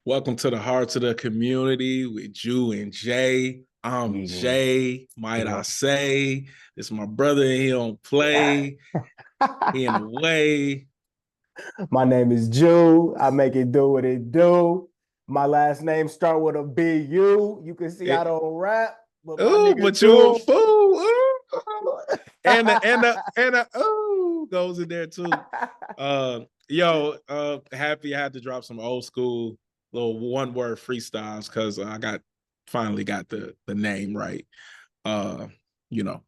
Welcome to the Hearts of the Community with Jew and Jay. I'm Yeah. Jay, might I say. This is my brother, and he don't play. He in the way. My name is Jew. I make it do what it do. My last name start with a B-U. You can see I It, don't rap, but my oh, nigga but you a do. fool. Ooh. And the goes in there too. Happy I had to drop some old school little one word freestyles because I finally got the name right. Uh,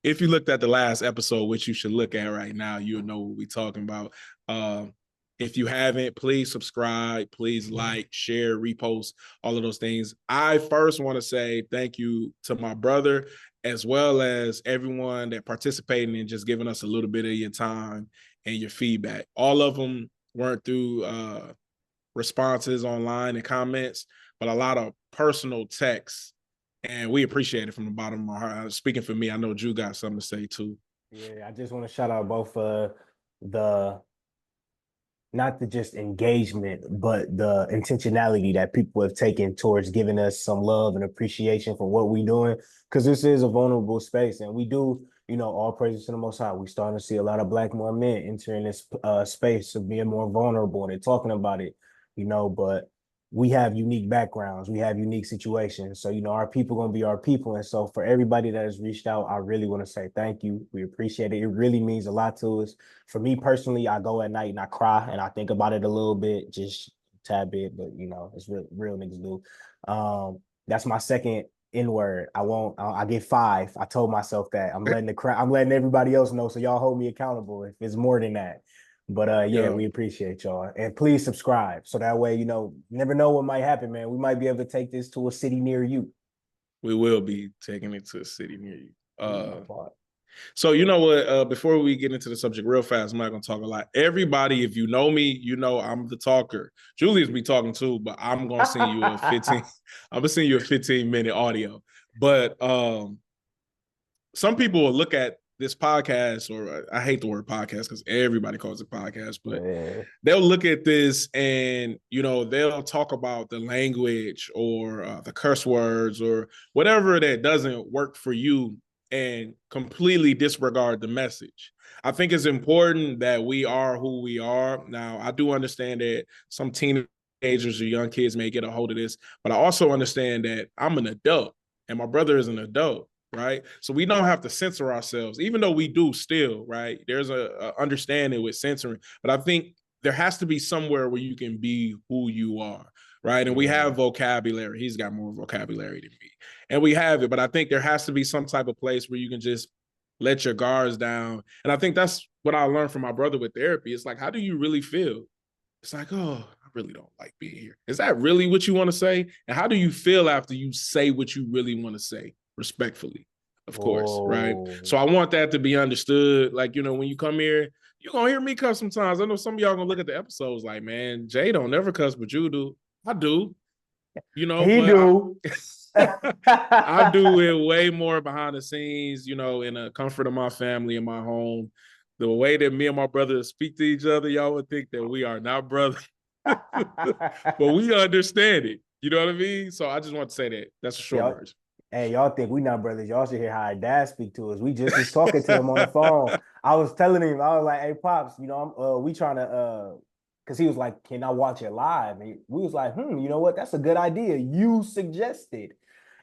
if you looked at the last episode, which you should look at right now, you'll know what we're talking about. Uh, if you haven't, please subscribe, please like, share, repost, all of those things. I first want to say thank you to my brother, as well as everyone that participated and just giving us a little bit of your time and your feedback. All of them weren't through responses online and comments, but a lot of personal texts. And we appreciate it from the bottom of my heart. Speaking for me, I know Drew got something to say too. Yeah, I just want to shout out both the not the just engagement, but the intentionality that people have taken towards giving us some love and appreciation for what we're doing. Because this is a vulnerable space, and we do, all praises to the Most High. We're starting to see a lot of Black more men entering this space of being more vulnerable, and they're talking about it, but we have unique backgrounds, we have unique situations. So, our people gonna be our people. And so for everybody that has reached out, I really want to say thank you. We appreciate it. It really means a lot to us. For me personally, I go at night and I cry and I think about it a little bit, just a tad bit, but it's real niggas do. That's my second N word. I get 5. I told myself that. I'm letting everybody else know. So y'all hold me accountable if it's more than that. But yeah, Yo, we appreciate y'all. And please subscribe. So that way, never know what might happen, man. We might be able to take this to a city near you. we will be taking it to a city near you. Do my part. So you know what? Before we get into the subject real fast, I'm not gonna talk a lot. Everybody, if you know me, you know I'm the talker. Julius be talking too, but I'm gonna send you a 15. I'm gonna send you a 15-minute audio. But some people will look at this podcast, or I hate the word podcast because everybody calls it podcast, but Yeah. they'll look at this and they'll talk about the language or the curse words or whatever that doesn't work for you and completely disregard the message. I think it's important that we are who we are. Now, I do understand that some teenagers or young kids may get a hold of this, but I also understand that I'm an adult and my brother is an adult, right? So we don't have to censor ourselves, even though we do still, right? There's a understanding with censoring, but I think there has to be somewhere where you can be who you are, right? And we Yeah. have vocabulary. He's got more vocabulary than me, and we have it. But I think there has to be some type of place where you can just let your guards down. And I think that's what I learned from my brother with therapy. It's like, how do you really feel? It's like, oh, I really don't like being here. Is that really what you want to say? And how do you feel after you say what you really want to say, respectfully, of course, right? Oh. So I want that to be understood. Like, when you come here, you're going to hear me cuss sometimes. I know some of y'all going to look at the episodes like, man, Jay don't never cuss, but you do. I do, He but do. I do it way more behind the scenes, in the comfort of my family and my home. The way that me and my brother speak to each other, y'all would think that we are not brothers, but we understand it. You know what I mean? So I just want to say that. That's a short y'all, version. hey, y'all think we not brothers? Y'all should hear how our dad speak to us. We just was talking to him on the phone. I was telling him, I was like, "Hey, pops, we trying to because he was like, can I watch it live?" And we was like, you know what? That's a good idea. You suggested.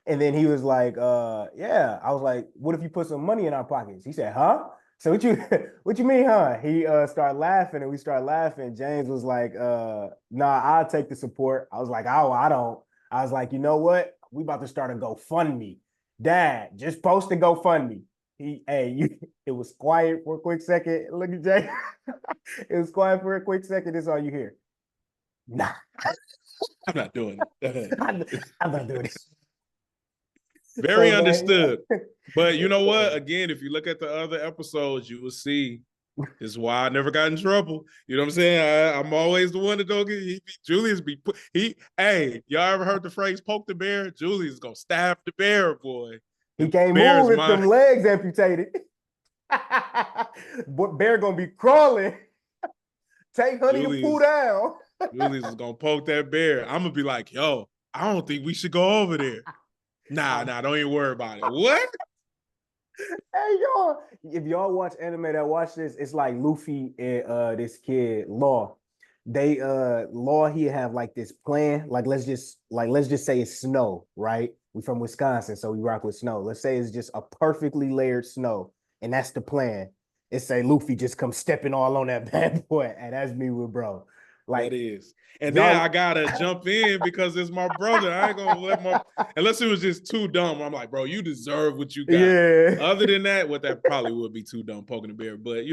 And then he was like, yeah. I was like, what if you put some money in our pockets? He said, huh? So what you what you mean, huh? He started laughing and we started laughing. James was like, nah, I'll take the support. I was like, oh, I don't. I was like, you know what? We about to start a GoFundMe. Dad, just post a GoFundMe. It was quiet for a quick second. Look at Jay. It was quiet for a quick second. That's all you hear. Nah, I'm not doing it. I'm not doing this. Very So man, understood. But you know what? Again, if you look at the other episodes, you will see this is why I never got in trouble. You know what I'm saying? I'm always the one to go get. Julius be put. Hey, y'all ever heard the phrase "poke the bear"? Julius is gonna stab the bear, boy. he The can't bear is move if mine. them legs amputated. Bear gonna be crawling. Take honey to pull Julius, down. Julius is gonna poke that bear. I'm gonna be like, yo, I don't think we should go over there. Nah, don't even worry about it. What? Hey y'all, if y'all watch anime that watch this, it's like Luffy and this kid Law. They Law he have like this plan. Let's just say it's snow, right? We from Wisconsin, so we rock with snow. Let's say it's just a perfectly layered snow, and that's the plan. It's say Luffy just come stepping all on that bad boy, and that's me with bro. That Like is. And then I y'all, gotta jump in because it's my brother. I ain't gonna let my unless it was just too dumb. I'm like, bro, you deserve what you got. yeah. Other than that, what that probably would be too dumb poking the bear. But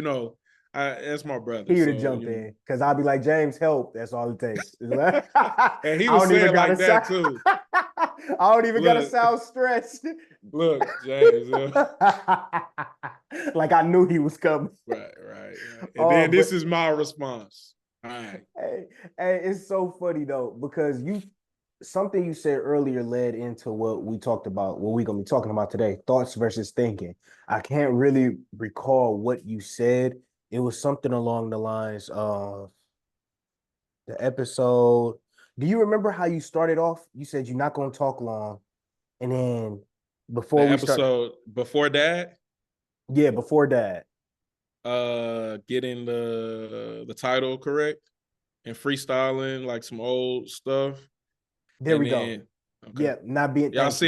that's my brother. Here to So jump in because I'll be like, James, help. That's all it takes. and he I was don't even saying gotta like that sound too. I don't even gotta Look, sound stressed. look, James. Like I knew he was coming. Right. And Oh, then but this is my response. All right. hey, it's so funny though, because something you said earlier led into what we talked about, what we're gonna be talking about today, thoughts versus thinking. I can't really recall what you said. It was something along the lines of the episode. Do you remember how you started off? You said you're not gonna talk long, and then before The we start, episode before that, yeah, before that, getting the title correct and freestyling like some old stuff. there And we go. then okay. Yeah, not being. Y'all Thank see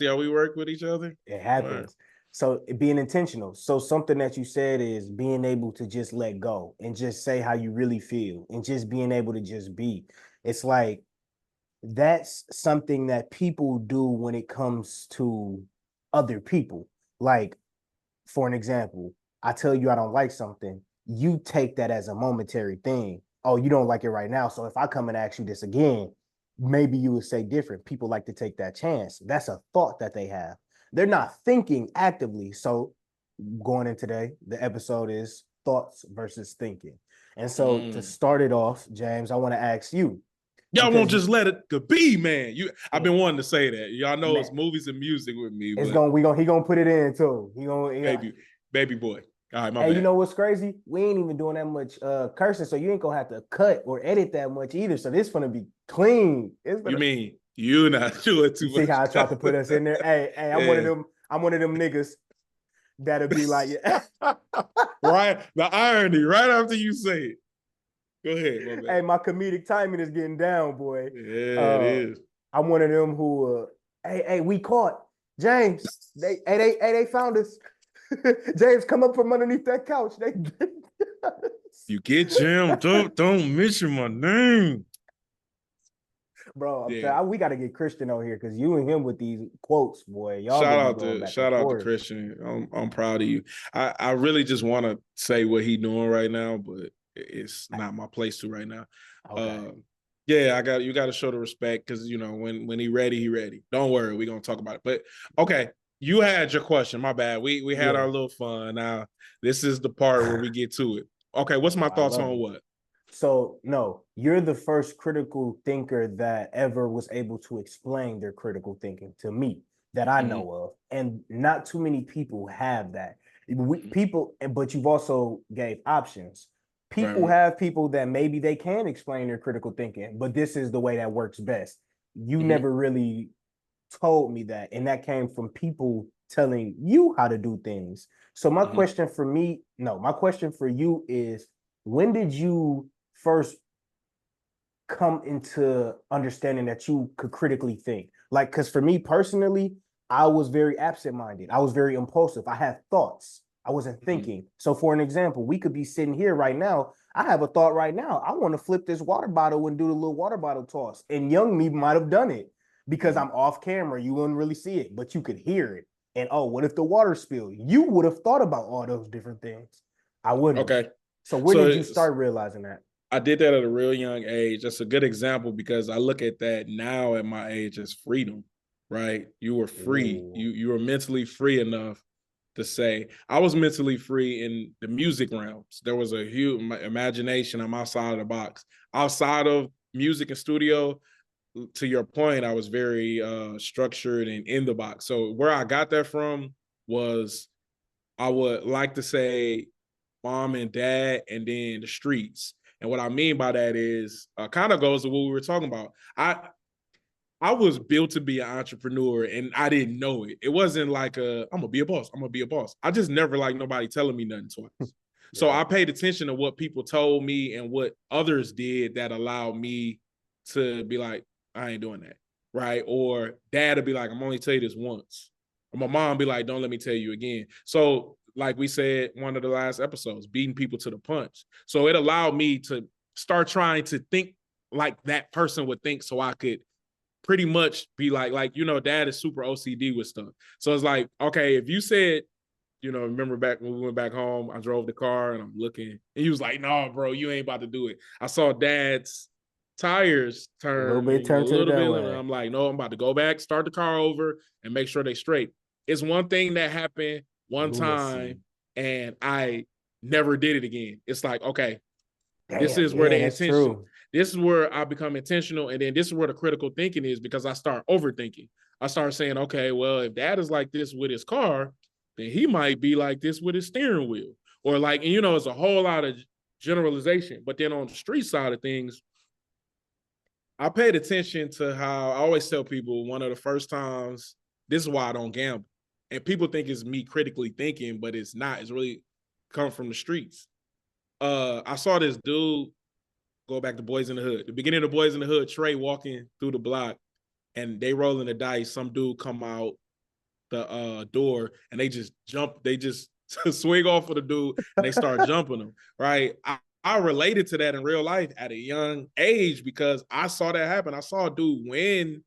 you. how we work with each other? It All right. happens. So being intentional. So something that you said is being able to just let go and just say how you really feel and just being able to just be. It's like that's something that people do when it comes to other people. Like, for an example, I tell you I don't like something, you take that as a momentary thing. Oh, you don't like it right now. So if I come and ask you this again, maybe you would say different. People like to take that chance. That's a thought that they have. They're not thinking actively. So going in today, the episode is thoughts versus thinking. And so to Mm. start it off, James, I want to ask you Y'all won't because just let it be, man. I've yeah, been wanting to say that. Y'all know man, it's movies and music with me, it's but gonna he gonna put it in too. He gonna yeah. baby boy. All right, my Hey, you bad. know what's crazy? We ain't even doing that much cursing, so you ain't gonna have to cut or edit that much either. So this gonna be clean. It's You gonna. mean you not doing You too see much? how I tried to put us in there? Hey, I'm one of Yeah. them. I'm one of them niggas that'll be like, yeah. Right. The irony, right after you say it. Go ahead, my bad. Hey, my comedic timing is getting down, boy. Yeah, it Uh, is. I'm one of them who, hey, we caught James. They found us. James, come up from underneath that couch. They You get Jim, don't mention my name. Bro, I'm Yeah. telling we got to get Christian on here because you and him with these quotes, boy, y'all gonna be going back and Shout out to forth. Christian. I'm proud of you. I really just want to say what he doing right now, but it's not my place to right now. Okay. Yeah, you got to show the respect because when he ready, he ready. Don't worry, we're gonna talk about it. But okay, you had your question. My bad. We had Yeah. our little fun. Now this is the part where we get to it. Okay, what's my Oh, I thoughts love on it. what? So, no, you're the first critical thinker that ever was able to explain their critical thinking to me that I Mm-hmm. know of. And not too many people have that. Mm-hmm. But you've also gave options. People Right. have people that maybe they can explain their critical thinking, but this is the way that works best. You Mm-hmm. never really told me that. And that came from people telling you how to do things. So Mm-hmm. my question for you is when did you first come into understanding that you could critically think? Like, because for me personally, I was very absent-minded. I was very impulsive. I had thoughts. I wasn't Mm-hmm. thinking. So, for an example, we could be sitting here right now. I have a thought right now. I want to flip this water bottle and do the little water bottle toss. And young me might have done it because Mm-hmm. I'm off camera. You wouldn't really see it, but you could hear it. And oh, what if the water spilled? You would have thought about all those different things. I wouldn't have. Okay. So when did you So start realizing that? I did that at a real young age. That's a good example because I look at that now at my age as freedom, right? You were free. Ooh. You were mentally free enough to say I was mentally free in the music realms. There was a huge imagination. I'm outside of the box. Outside of music and studio, to your point, I was very structured and in the box. So where I got that from was I would like to say mom and dad and then the streets. And what I mean by that is kind of goes to what we were talking about. I was built to be an entrepreneur and I didn't know it. It wasn't like I'm gonna be a boss. I'm gonna be a boss. I just never like nobody telling me nothing twice. So Yeah. I paid attention to what people told me and what others did that allowed me to be like, I ain't doing that. Right. Or dad would be like, I'm only tell you this once. Or my mom be like, don't let me tell you again. So, like we said, one of the last episodes, beating people to the punch. So it allowed me to start trying to think like that person would think so I could pretty much be like, dad is super OCD with stuff. So it's like, okay, if you said, remember back when we went back home, I drove the car and I'm looking, and he was like, no, bro, you ain't about to do it. I saw dad's tires A little bit turning a turned to little that bit, and way. I'm like, no, I'm about to go back, start the car over, and make sure they straight. It's one thing that happened one time, and I never did it again. It's like, okay, this Damn, is where yeah, the that's intention, true. this is where I become intentional. And then this is where the critical thinking is, because I start overthinking. I start saying, okay, well, if dad is like this with his car, then he might be like this with his steering wheel. Or like, and it's a whole lot of generalization. But then on the street side of things, I paid attention to how I always tell people one of the first times, this is why I don't gamble. And people think it's me critically thinking, but it's not. It's really come from the streets. I saw this dude go back to Boys in the Hood. The beginning of Boys in the Hood, Trey walking through the block and they rolling the dice. Some dude come out the door and they just jump. They just swing off of the dude and they start jumping him. Right. I related to that in real life at a young age because I saw that happen. I saw a dude win.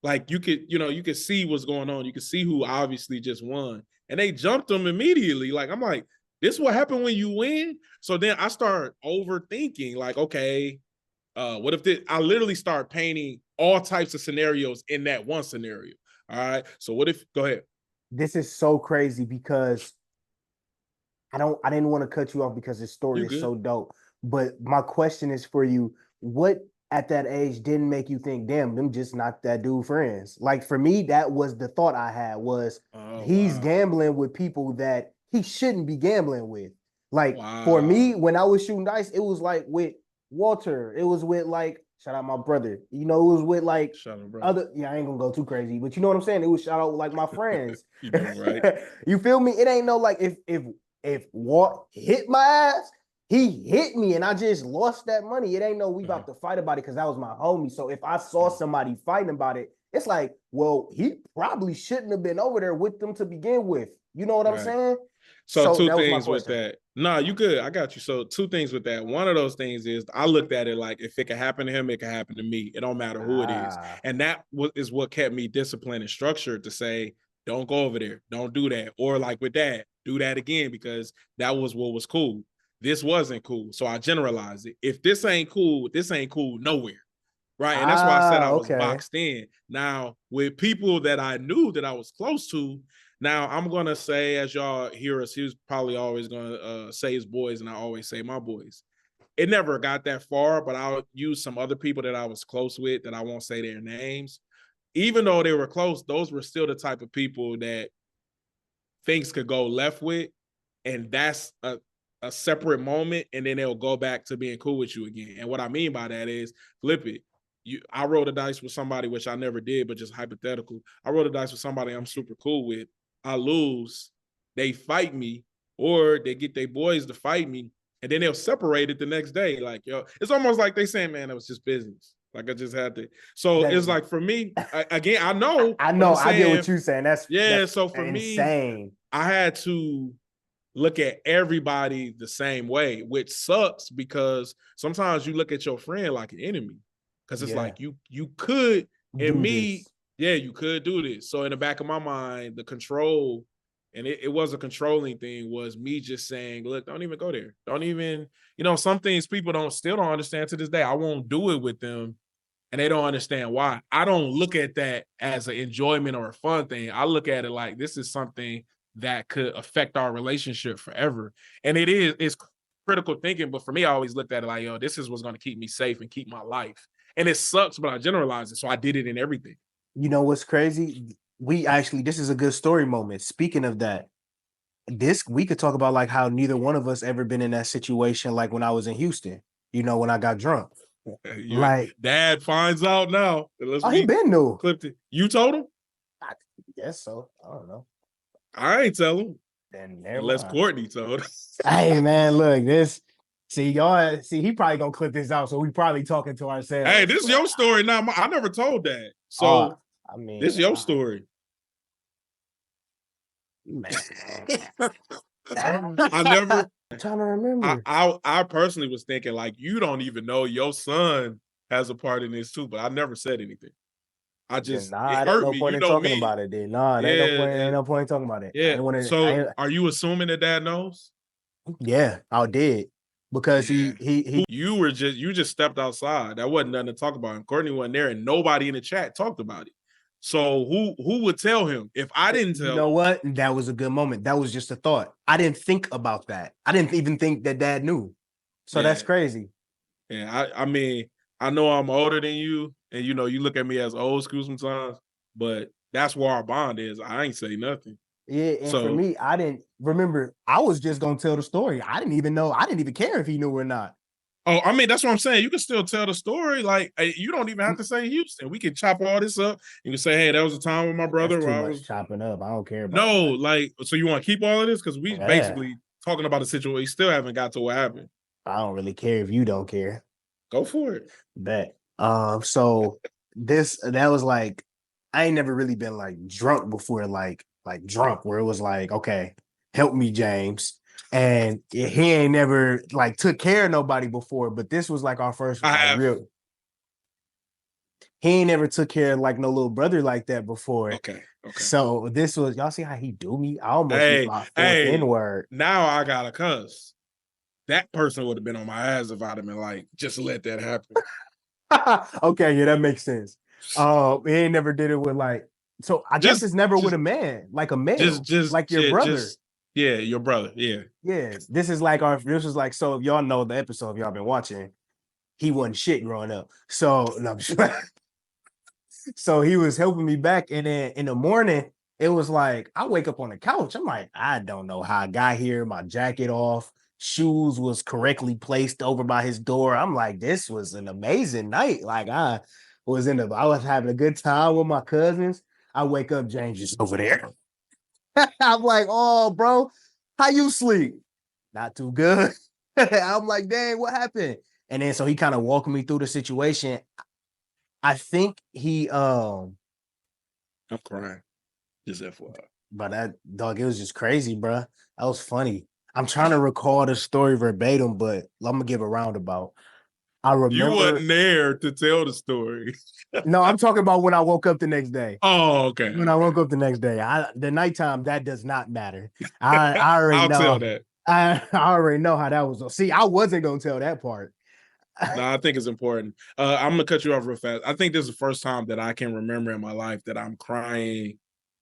Like you could see what's going on. You could see who obviously just won. And they jumped him immediately. Like, I'm like, this is what happened when you win. So then I start overthinking, like, okay, what if this? I literally start painting all types of scenarios in that one scenario. All right. So what if? Go ahead. This is so crazy because I didn't want to cut you off because this story You is good? so dope. But my question is for you, what at that age didn't make you think, damn, them just not that dude friends? Like for me, that was the thought I had was Oh he's wow, gambling with people that he shouldn't be gambling with. Like for wow. me, when I was shooting dice, it was like with Walter, it was with like shout out my brother. It was with like Shut up, brother. other, yeah, I ain't gonna go too crazy, but you know what I'm saying? It was shout out like my friends. You doing right? You feel me? It ain't no like if Walt hit my ass, he hit me and I just lost that money. It ain't no we about to fight about it because that was my homie. So if I saw somebody fighting about it, it's like, well, he probably shouldn't have been over there with them to begin with. You know what I'm Right. saying? So So two that was my things with question. that. Nah, you good. I got you. So two things with that. One of those things is I looked at it like if it can happen to him, it can happen to me. It don't matter who it is. Ah, And that is what kept me disciplined and structured to say, don't go over there. Don't do that. Or like with that, do that again because that was what was cool. This wasn't cool. So I generalized it. If this ain't cool nowhere. Right. And that's why I said I was okay. boxed in. Now, with people that I knew that I was close to, now I'm gonna say, as y'all hear us, he was probably always gonna say his boys, and I always say my boys. It never got that far, but I'll use some other people that I was close with that I won't say their names. Even though they were close, those were still the type of people that things could go left with, and that's a separate moment, and then they'll go back to being cool with you again. And what I mean by that is flip it. I rolled a dice with somebody, which I never did, but just hypothetical. I rolled a dice with somebody I'm super cool with. I lose, they fight me, or they get their boys to fight me, and then they'll separate it the next day. Like, yo, it's almost like they saying, man, it was just business. Like I just had to. So That it's like for me, again, I know, I but know, I'm I get saying, what you're saying. That's yeah. So for me, insane. I had to look at everybody the same way, which sucks because sometimes you look at your friend like an enemy. Because it's Yeah. like you could, and Do me, this. yeah, you could do this. So in the back of my mind, the control, and it was a controlling thing, was me just saying, look, don't even go there. Don't even, some things people don't understand to this day. I won't do it with them and they don't understand why. I don't look at that as an enjoyment or a fun thing. I look at it like this is something that could affect our relationship forever. And it's critical thinking, but for me, I always looked at it like, yo, this is what's going to keep me safe and keep my life. And it sucks, but I generalize it. So I did it in everything. You know what's crazy? This is a good story moment. Speaking of that, this we could talk about like how neither one of us ever been in that situation like when I was in Houston. when I got drunk. Your Like, dad finds out now. Unless oh, he we been new. clipped it. You told him? I guess so. I don't know. I ain't tell him. Then never Unless mind. Courtney told him. Hey man, look, he probably gonna clip this out, so we probably talking to ourselves. Hey, this is your story now. I never told that. So I mean, this is your story. Man. I never. I'm trying to remember. I personally was thinking like you don't even know your son has a part in this too, but I never said anything. I just it Ain't hurt no me. point You in know talking me. about it. Then ain't no point in talking about it. Yeah. So are you assuming that dad knows? Yeah, I did because he you just stepped outside. That wasn't nothing to talk about. And Courtney wasn't there, and nobody in the chat talked about it. So who would tell him if I didn't tell him? You know what? That was a good moment. That was just a thought. I didn't think about that. I didn't even think that dad knew. So that's crazy. Yeah, I mean, I know I'm older than you, and you look at me as old school sometimes, but that's where our bond is. I ain't say nothing. Yeah, and for me, I didn't remember. I was just gonna tell the story. I didn't even know. I didn't even care if he knew or not. Oh, I mean, that's what I'm saying. You can still tell the story. Like, you don't even have to say Houston. We can chop all this up. You can say, hey, that was a time with my brother. That's too where I much was chopping up. I don't care about No, like, so you want to keep all of this? Because we basically talking about a situation. We still haven't got to what happened. I don't really care if you don't care. Go for it. Bet. So that was like, I ain't never really been like drunk before, like drunk, where it was like, okay, help me, James. And he ain't never like took care of nobody before, but this was like our first real. He ain't never took care of like no little brother like that before. Okay. So this was, y'all see how he do me? I almost used my fourth N-word. Now I gotta cuss. That person would have been on my ass if I'd have been like, just let that happen. Okay, yeah, that makes sense. He ain't never did it with like, so I guess it's never with a man, like a male, like your brother. Your brother. Yeah. Yeah. This is like so if y'all know the episode, if y'all been watching, he wasn't shit growing up. So no, so he was helping me back. And then in the morning, it was like I wake up on the couch. I'm like, I don't know how I got here, my jacket off. Shoes was correctly placed over by his door. I'm like, this was an amazing night. Like I was having a good time with my cousins. I wake up, James is over there. I'm like, oh, bro, how you sleep? Not too good. I'm like, dang, what happened? And then so he kind of walked me through the situation. I think I'm crying. Just FYI. But that dog, it was just crazy, bro. That was funny. I'm trying to recall the story verbatim, but I'm gonna give a roundabout. I remember you wasn't there to tell the story. No, I'm talking about when I woke up the next day. Oh, okay. When I woke up the next day, the nighttime that does not matter. I already know. Tell that. I already know how that was. See, I wasn't gonna tell that part. No, I think it's important. I'm gonna cut you off real fast. I think this is the first time that I can remember in my life that I'm crying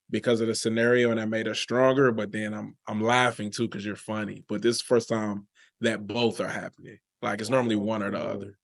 because of the scenario, and that made us stronger. But then I'm laughing too because you're funny. But this is the first time that both are happening. Like it's normally one or the other.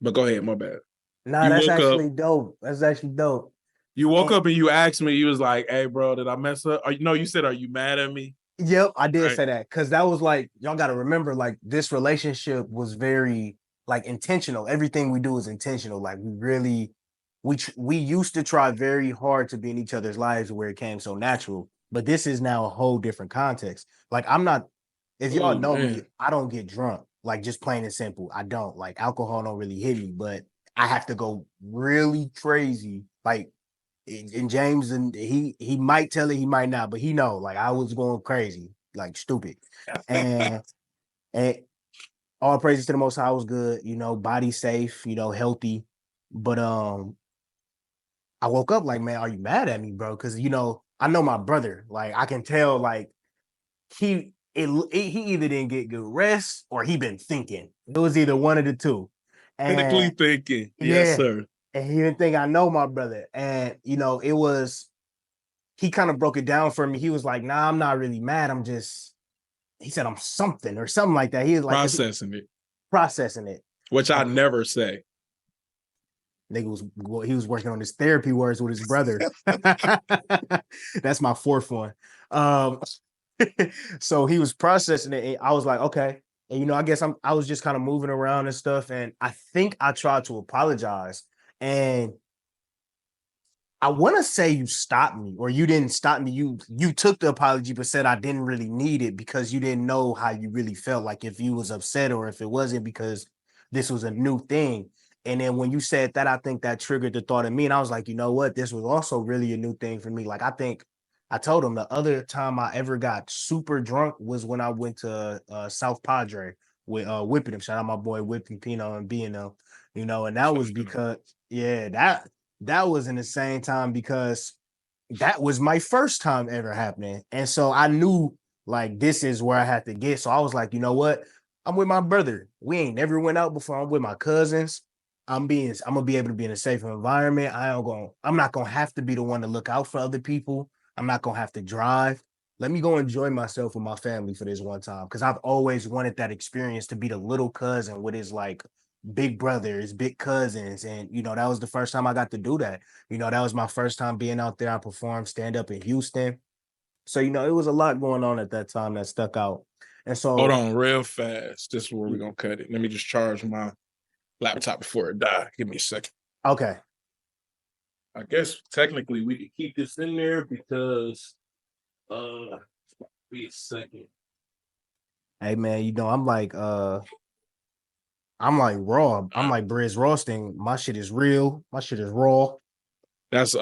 But go ahead, my bad. Nah, that's actually dope. That's actually dope. You woke up and you asked me. You was like, "Hey, bro, did I mess up?" No, you said, "Are you mad at me?" Yep, I did say that because that was like, y'all got to remember, like this relationship was very like intentional. Everything we do is intentional. Like we used to try very hard to be in each other's lives where it came so natural. But this is now a whole different context. Like I'm not, if y'all know me, I don't get drunk. Like just plain and simple, I don't. Like alcohol don't really hit me, but I have to go really crazy. Like and James, and he might tell it, he might not, but he know. Like I was going crazy, like stupid, and all praises to the Most High, I was good, body safe, healthy, but I woke up like, man, are you mad at me, bro? Because I know my brother, like I can tell, like he either didn't get good rest or he been thinking. It was either one of the two. Critically thinking, yes, sir. And he didn't think I know my brother. And, it was, he kind of broke it down for me. He was like, nah, I'm not really mad. He said, I'm something or something like that. He was like, processing it. Which I never say. He was working on his therapy words with his brother. That's my fourth one. So he was processing it. And I was like, okay. And I guess I was just kind of moving around and stuff, and I think I tried to apologize, and I want to say you stopped me, or you didn't stop me. You took the apology, but said I didn't really need it because you didn't know how you really felt, like if you was upset or if it wasn't because this was a new thing. And then when you said that, I think that triggered the thought in me, and I was like, you know what, this was also really a new thing for me. Like I think I told him the other time I ever got super drunk was when I went to South Padre with Whipping him. Shout out my boy Whipping Pino and B&O, and that was because yeah, that was in the same time because that was my first time ever happening. And so I knew like this is where I had to get. So I was like, you know what? I'm with my brother. We ain't never went out before. I'm with my cousins. I'm gonna be able to be in a safe environment. I'm not gonna have to be the one to look out for other people. I'm not gonna have to drive. Let me go enjoy myself with my family for this one time. Cause I've always wanted that experience to be the little cousin with his like big brothers, big cousins. And, that was the first time I got to do that. That was my first time being out there. I performed stand up in Houston. So, it was a lot going on at that time that stuck out. And Hold so, on, real fast. This is where we're gonna cut it. Let me just charge my laptop before it die. Give me a second. okay. I guess technically we could keep this in there because be a second. Hey man, I'm like raw. I'm like Briz Roasting. My shit is real. My shit is raw. That's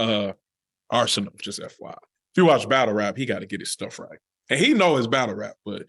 Arsenal, just FYI. If you watch battle rap, he got to get his stuff right. And he know his battle rap, but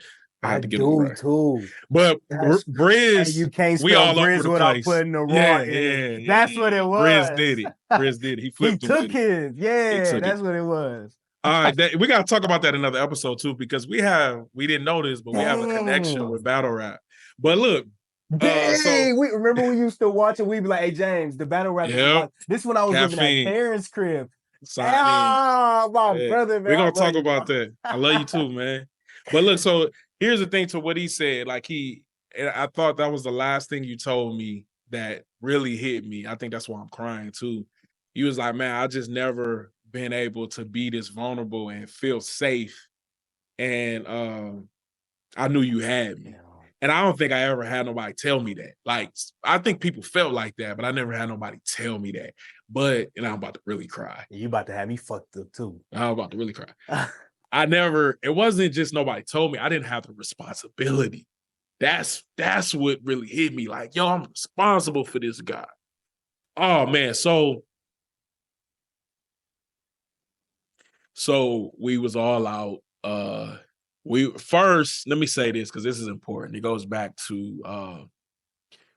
I had to get him right. Too. But Briz, you can't we spell all over Briz the without place. putting the raw in it. That's what it was. Briz did it. Briz did it. He flipped He took his. Yeah, that's what it was. All right, we got to talk about that in another episode too, because we didn't know this, but we have a connection with battle rap. But look, we remember we used to watch it. We'd be like, "Hey James, the battle rap." Yep. This when I was living at parents' crib. My brother, man. We're gonna talk about that. I love you too, man. But look, so here's the thing to what he said. Like I thought that was the last thing you told me that really hit me. I think that's why I'm crying too. You was like, man, I just never been able to be this vulnerable and feel safe. And I knew you had me. And I don't think I ever had nobody tell me that. Like, I think people felt like that, but I never had nobody tell me that. And I'm about to really cry. You about to have me fucked up too. I'm about to really cry. It wasn't just nobody told me. I didn't have the responsibility. That's what really hit me. Like, yo, I'm responsible for this guy. Oh man. So we was all out. Let me say this because this is important. It goes back to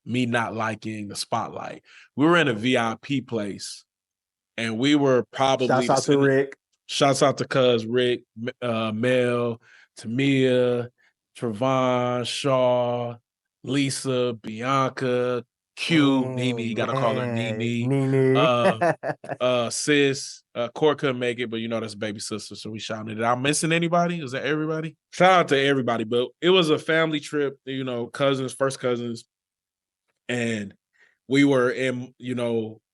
me not liking the spotlight. We were in a VIP place, and we were probably shouts out to Rick. Shouts out to Cuz Rick, Mel, Tamia, Trevon, Shaw, Lisa, Bianca, Q, Nene. You gotta call her Nene. Sis, Court couldn't make it, but that's baby sister, so we shouted it. I'm missing anybody? Is that everybody? Shout out to everybody, but it was a family trip, cousins, first cousins, and we were in,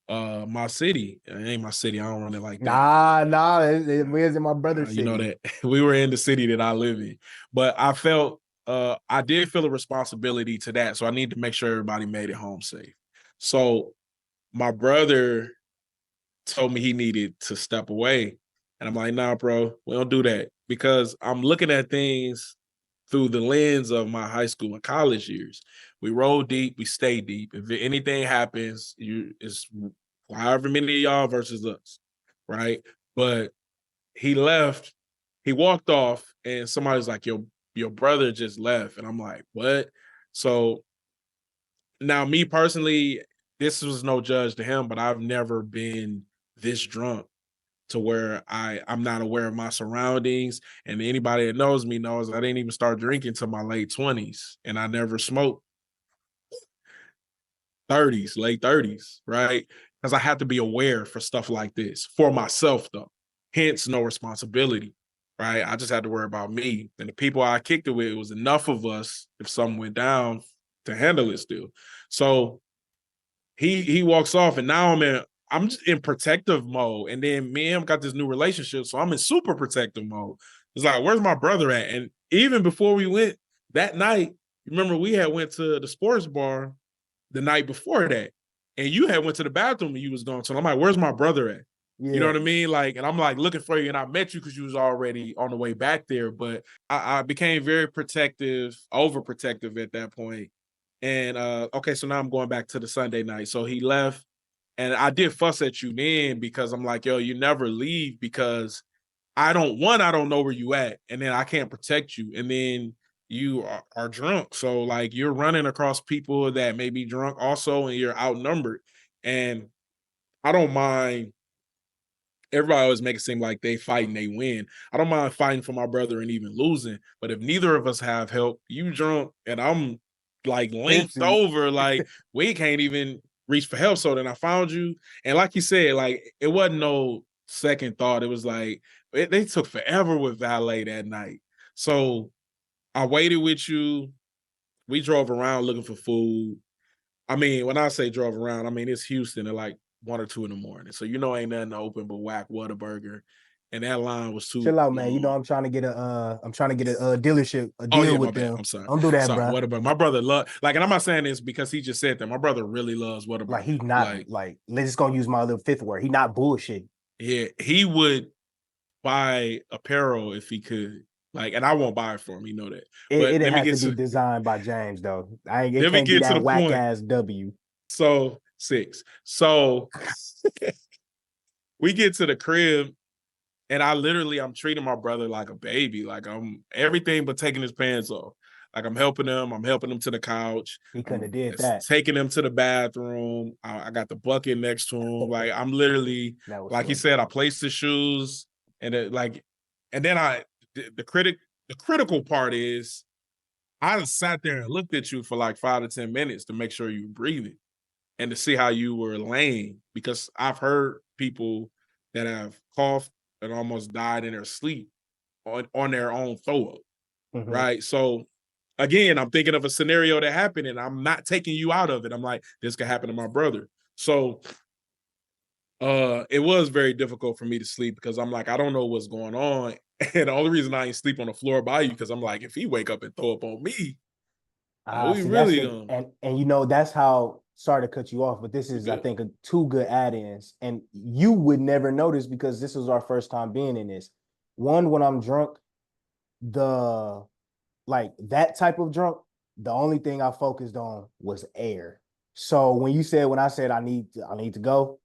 my city. It ain't my city. I don't run it like that. Nah, it is in my brother's city. You know that. We were in the city that I live in, but I did feel a responsibility to that, so I need to make sure everybody made it home safe. So my brother told me he needed to step away. And I'm like, nah, bro, we don't do that. Because I'm looking at things through the lens of my high school and college years. We roll deep, we stay deep. If anything happens, it's however many of y'all versus us, right? But he left, he walked off, and somebody's like, your brother just left. And I'm like, what? So now me personally, this was no judge to him, but I've never been this drunk to where I'm not aware of my surroundings. And anybody that knows me knows I didn't even start drinking till my late 20s, and I never smoked. Late 30s, right? Because I had to be aware for stuff like this for myself, though. Hence, no responsibility, right? I just had to worry about me. And the people I kicked it with, it was enough of us, if something went down, to handle it still. So he walks off, and now I'm just in protective mode. And then me and him got this new relationship, so I'm in super protective mode. It's like, where's my brother at? And even before we went that night, remember we had went to the sports bar the night before that, and you had went to the bathroom and you was going. So I'm like, where's my brother at? You know Yeah. what I mean? Like, and I'm like looking for you, and I met you because you was already on the way back there. But I became very protective, overprotective at that point. And okay, so now I'm going back to the Sunday night. So he left, and I did fuss at you then because I'm like, yo, you never leave because I don't know where you at, and then I can't protect you, and then you are drunk. So like you're running across people that may be drunk also, and you're outnumbered. And I don't mind. Everybody always make it seem like they fight and they win. I don't mind fighting for my brother and even losing. But if neither of us have help, you drunk and I'm like linked Tipsy. over, like we can't even reach for help. So then I found you. And like you said, like it wasn't no second thought. It was like they took forever with valet that night. So I waited with you. We drove around looking for food. I mean, when I say drove around, I mean it's Houston at like 1 or 2 in the morning. So ain't nothing open but Whack Whataburger. And that line was too Chill out, man. You know long. I'm trying to get a dealership, a Oh deal yeah, my with bad. them. I'm sorry. Don't do that, Sorry, bro. Whataburger. My brother like, and I'm not saying this because he just said that. My brother really loves Like Whataburger. he's not Like, like let's just gonna use my little fifth word. He not bullshit. yeah, he would buy apparel if he could. Like, and I won't buy it for him. You know that. But It let me has get to be to designed by James though. It let me can't be get to that the whack point. ass W. So 6. So we get to the crib. And I'm treating my brother like a baby. Like I'm everything but taking his pants off. Like I'm helping him. I'm helping him to the couch. He couldn't have I'm did that. taking him to the bathroom. I got the bucket next to him. Like I'm literally, That was like he funny. said, I placed the shoes and and then the critical part is I just sat there and looked at you for like 5 to 10 minutes to make sure you were breathing and to see how you were laying because I've heard people that have coughed and almost died in their sleep on their own throw up, Mm-hmm. right? So again, I'm thinking of a scenario that happened and I'm not taking you out of it. I'm like, this could happen to my brother. So it was very difficult for me to sleep because I'm like, I don't know what's going on. And the only reason I ain't sleep on the floor by you because I'm like, if he wake up and throw up on me, we See, that's really the gonna and you know that's how. Sorry to cut you off, but this we is I good. think two good add-ins, and you would never notice because this was our first time being in this. One, when I'm drunk, the like that type of drunk, the only thing I focused on was air. So when I said I need to go,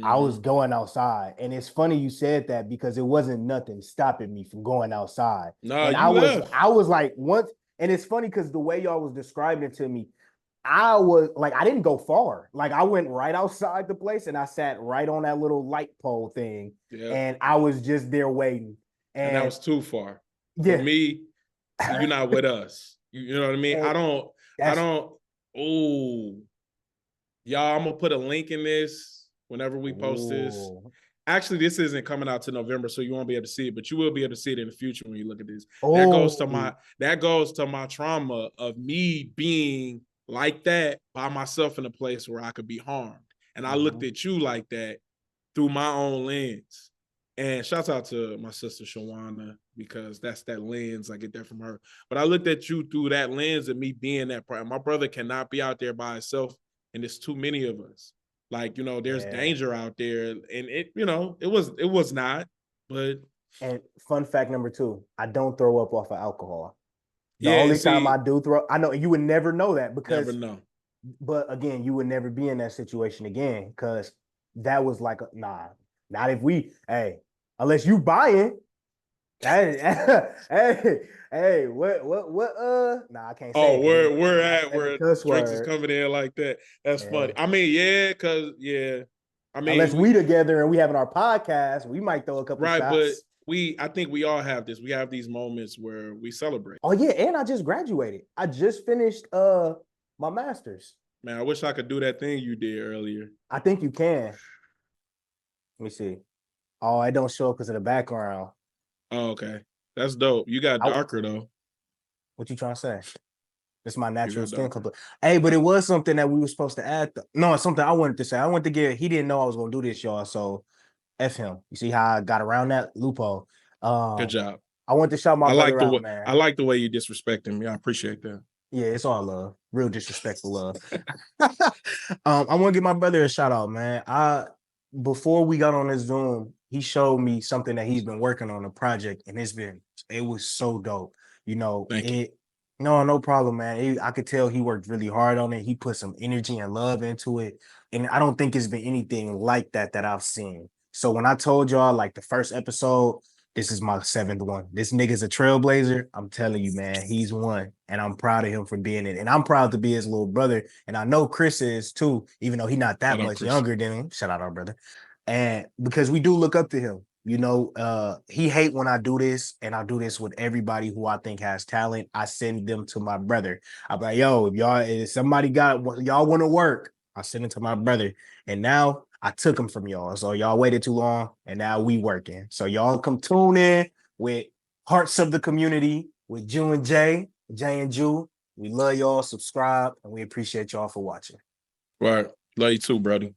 I was Mm-hmm. going outside. And it's funny you said that because it wasn't nothing stopping me from going outside. Nah, And you left. I was like once, and it's funny because the way y'all was describing it to me, I was like, I didn't go far. Like I went right outside the place and I sat right on that little light pole thing. Yeah. And I was just there waiting. And that And was too far. For yeah. me, you're not with us. You know what I mean? And I that's don't, oh, y'all, I'm gonna put a link in this whenever we post this. oh Actually, this isn't coming out to November, so you won't be able to see it, but you will be able to see it in the future when you look at this. oh That goes to my trauma of me being like that by myself in a place where I could be harmed. And I looked mhm. at you like that through my own lens. And shouts out to my sister Shawana because that's that lens. I get that from her. But I looked at you through that lens of me being that part. My brother cannot be out there by himself, and there's too many of us. Like, there's Yeah. danger out there. And it was not, but And fun fact number two, I don't throw up off of alcohol. The yeah, and only time I see, do throw, I know you would never know that never because, know. but again, you would never be in that situation again because that was like, nah, not if hey, unless you buying. Hey, hey, nah, I can't say Oh, it because we're I at said the where cuss drinks is word. coming in like that. That's Yeah. funny. I mean, yeah, because yeah. I mean, Unless we together and we having our podcast, we might throw a couple right, but shots. I think we all have this. We have these moments where we celebrate. Oh yeah, and I just graduated. I just finished my master's. Man, I wish I could do that thing you did earlier. I think you can. Let me see. Oh, it don't show up because of the background. Oh, okay. That's dope. You got I, darker though. what you trying to say? It's my You natural got skin darker. color. Hey, but it was something that we were supposed to add. No, it's something I wanted to say. I wanted to get. He didn't know I was gonna do this, y'all. So f him. You see how I got around that loophole. Good Um, job. I want to shout my brother out, man. I like the way you disrespecting me. I appreciate that. Yeah, it's all love. Real disrespectful love. I want to give my brother a shout out, man. Before we got on this Zoom, he showed me something that he's been working on a project, and it was so dope. You know, Thank you. no problem, man. I could tell he worked really hard on it. He put some energy and love into it. And I don't think it's been anything like that I've seen. So when I told y'all like the first episode, this is my seventh one. This nigga's a trailblazer. I'm telling you, man, he's one. And I'm proud of him for being it. And I'm proud to be his little brother. And I know Chris is too, even though he's not that Shout out, much Chris. younger than him. Shout out our brother. And because we do look up to him. He hate when I do this, and I do this with everybody who I think has talent. I send them to my brother. I'm like, yo, if somebody got y'all want to work, I send it to my brother. And now I took him from y'all. So y'all waited too long, and now we working. So y'all come tune in with Hearts of the Community with Jew and Jay and Jew. We love y'all. Subscribe, and we appreciate y'all for watching. Right. Love you too, brother.